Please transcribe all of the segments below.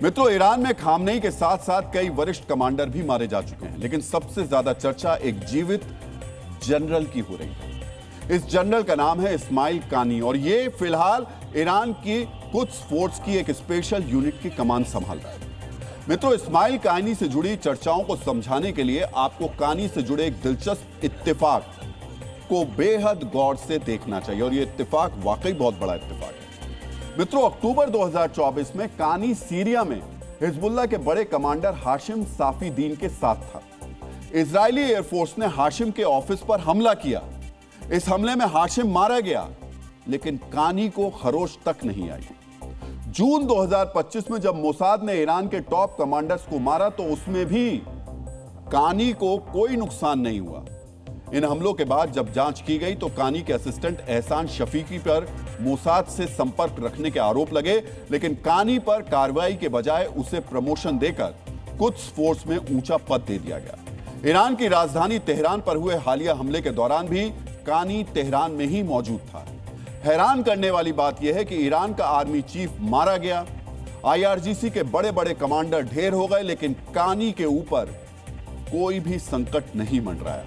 मित्रों, ईरान में खामनेई के साथ साथ कई वरिष्ठ कमांडर भी मारे जा चुके हैं, लेकिन सबसे ज्यादा चर्चा एक जीवित जनरल की हो रही है। इस जनरल का नाम है इस्माइल कानी और ये फिलहाल ईरान की कुद्स फोर्स की एक स्पेशल यूनिट की कमान संभाल रहा है। मित्रों, इस्माइल कानी से जुड़ी चर्चाओं को समझाने के लिए आपको कानी से जुड़े एक दिलचस्प इत्तेफाक को बेहद गौर से देखना चाहिए और ये इत्तेफाक वाकई बहुत बड़ा इत्तेफाक है। मित्रों, अक्टूबर 2024 में कानी सीरिया में हिजबुल्लाह के बड़े कमांडर हाशिम साफीदीन के साथ था। इजरायली एयरफोर्स ने हाशिम के ऑफिस पर हमला किया। इस हमले में हाशिम मारा गया, लेकिन कानी को खरोश तक नहीं आई। जून 2025 में जब मोसाद ने ईरान के टॉप कमांडर्स को मारा तो उसमें भी कानी को कोई नुकसान नहीं हुआ। इन हमलों के बाद जब जांच की गई तो कानी के असिस्टेंट एहसान शफीकी पर मोसाद से संपर्क रखने के आरोप लगे, लेकिन कानी पर कार्रवाई के बजाय उसे प्रमोशन देकर कुद्स फोर्स में ऊंचा पद दे दिया गया। ईरान की राजधानी तेहरान पर हुए हालिया हमले के दौरान भी कानी तेहरान में ही मौजूद था। हैरान करने वाली बात यह है कि ईरान का आर्मी चीफ मारा गया, IRGC के बड़े बड़े कमांडर ढेर हो गए, लेकिन कानी के ऊपर कोई भी संकट नहीं मंडराया।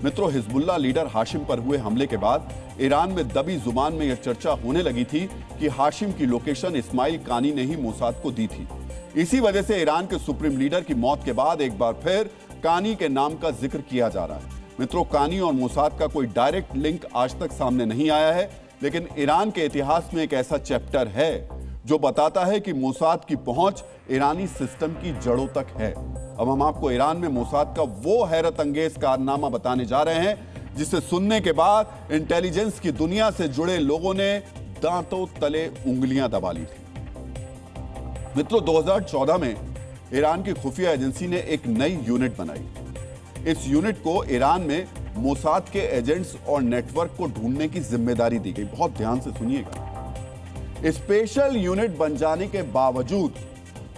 मित्रों, हिजबुल्लाह लीडर हाशिम पर हुए हमले के बाद ईरान में दबी जुबान में यह चर्चा होने लगी थी कि हाशिम की लोकेशन इस्माइल कानी ने ही मोसाद को दी थी। इसी वजह से ईरान के सुप्रीम लीडर की मौत के बाद एक बार फिर कानी के नाम का जिक्र किया जा रहा है। मित्रों, कानी और मोसाद का कोई डायरेक्ट लिंक आज तक सामने नहीं आया है, लेकिन ईरान के इतिहास में एक ऐसा चैप्टर है जो बताता है कि मोसाद की पहुंच ईरानी सिस्टम की जड़ों तक है। अब हम आपको ईरान में मोसाद का वो हैरत अंगेज कारनामा बताने जा रहे हैं जिसे सुनने के बाद इंटेलिजेंस की दुनिया से जुड़े लोगों ने दांतों तले उंगलियां दबा ली थी। मित्रों, 2014 में ईरान की खुफिया एजेंसी ने एक नई यूनिट बनाई। इस यूनिट को ईरान में मोसाद के एजेंट्स और नेटवर्क को ढूंढने की जिम्मेदारी दी गई। बहुत ध्यान से सुनिएगा। स्पेशल यूनिट बन जाने के बावजूद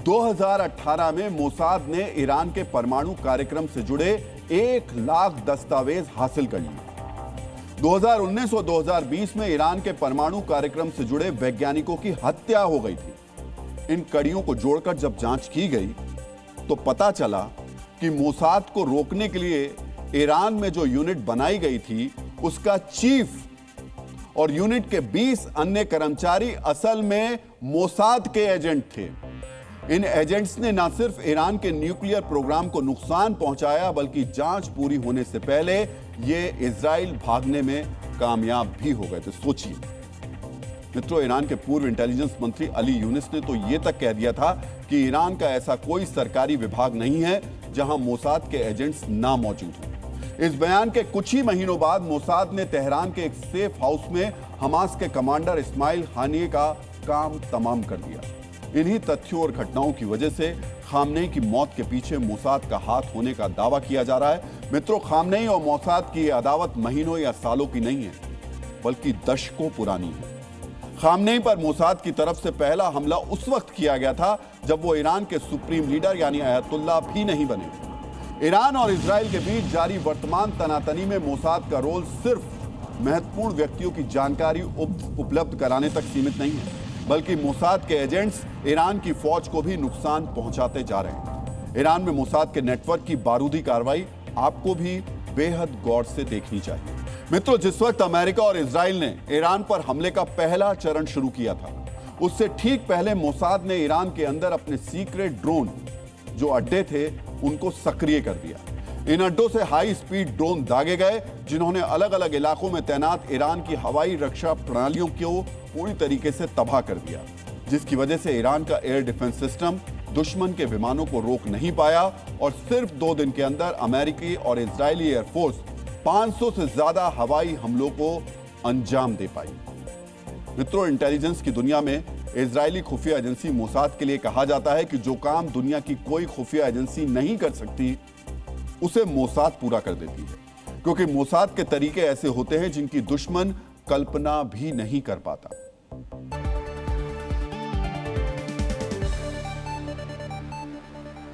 2018 में मोसाद ने ईरान के परमाणु कार्यक्रम से जुड़े 1 लाख दस्तावेज हासिल कर लिए। 2019 और 2020 में ईरान के परमाणु कार्यक्रम से जुड़े वैज्ञानिकों की हत्या हो गई थी। इन कड़ियों को जोड़कर जब जांच की गई तो पता चला कि मोसाद को रोकने के लिए ईरान में जो यूनिट बनाई गई थी उसका चीफ और यूनिट के 20 अन्य कर्मचारी असल में मोसाद के एजेंट थे। इन एजेंट्स ने न सिर्फ ईरान के न्यूक्लियर प्रोग्राम को नुकसान पहुंचाया, बल्कि जांच पूरी होने से पहले ये इजराइल भागने में कामयाब भी हो गए थे। सोचिए मित्रों, ईरान के पूर्व इंटेलिजेंस मंत्री अली यूनिस ने तो ये तक कह दिया था कि ईरान का ऐसा कोई सरकारी विभाग नहीं है जहां मोसाद के एजेंट्स ना मौजूद हों। इस बयान के कुछ ही महीनों बाद मोसाद ने तेहरान के एक सेफ हाउस में हमास के कमांडर इस्माइल हानिये का काम तमाम कर दिया। इन्हीं तथ्यों और घटनाओं की वजह से खामनेई की मौत के पीछे मोसाद का हाथ होने का दावा किया जा रहा है। मित्रों, खामनेई और मोसाद की अदावत महीनों या सालों की नहीं है, बल्कि दशकों पुरानी है। खामनेई पर मोसाद की तरफ से पहला हमला उस वक्त किया गया था जब वो ईरान के सुप्रीम लीडर यानी अयतुल्ला भी नहीं बने। ईरान और इजराइल के बीच जारी वर्तमान तनातनी में मोसाद का रोल सिर्फ महत्वपूर्ण व्यक्तियों की जानकारी उपलब्ध कराने तक सीमित नहीं है, बल्कि मोसाद के एजेंट्स ईरान की फौज को भी नुकसान पहुंचाते जा रहे हैं। ईरान में मोसाद के नेटवर्क की बारूदी कार्रवाई आपको भी बेहद गौर से देखनी चाहिए। मित्रों, जिस वक्त अमेरिका और इजराइल ने ईरान पर हमले का पहला चरण शुरू किया था, उससे ठीक पहले मोसाद ने ईरान के अंदर अपने सीक्रेट ड्रोन जो अड्डे थे उनको सक्रिय कर दिया। इन अड्डों से हाई स्पीड ड्रोन दागे गए, जिन्होंने अलग अलग इलाकों में तैनात ईरान की हवाई रक्षा प्रणालियों को पूरी तरीके से तबाह कर दिया, जिसकी वजह से ईरान का एयर डिफेंस सिस्टम दुश्मन के विमानों को रोक नहीं पाया और सिर्फ 2 दिन के अंदर अमेरिकी और इजरायली एयरफोर्स 500 से ज्यादा हवाई हमलों को अंजाम दे पाई। मित्रों, इंटेलिजेंस की दुनिया में इजरायली खुफिया एजेंसी मोसाद के लिए कहा जाता है कि जो काम दुनिया की कोई खुफिया एजेंसी नहीं कर सकती उसे मोसाद पूरा कर देती है, क्योंकि मोसाद के तरीके ऐसे होते हैं जिनकी दुश्मन कल्पना भी नहीं कर पाता।